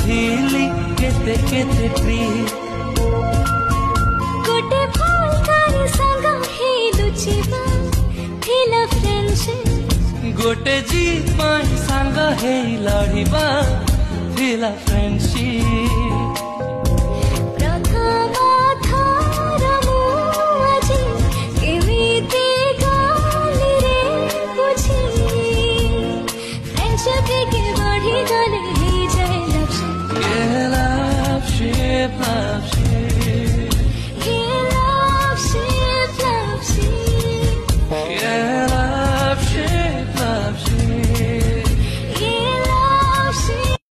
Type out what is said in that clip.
बांधिली केते केते ट्रिक गोटे भूल करी संग हे लुचिबा थिला फ्रेंडशिप गोटे जीत पाई सांग हे लड़िबा थिला फ्रेंडशिप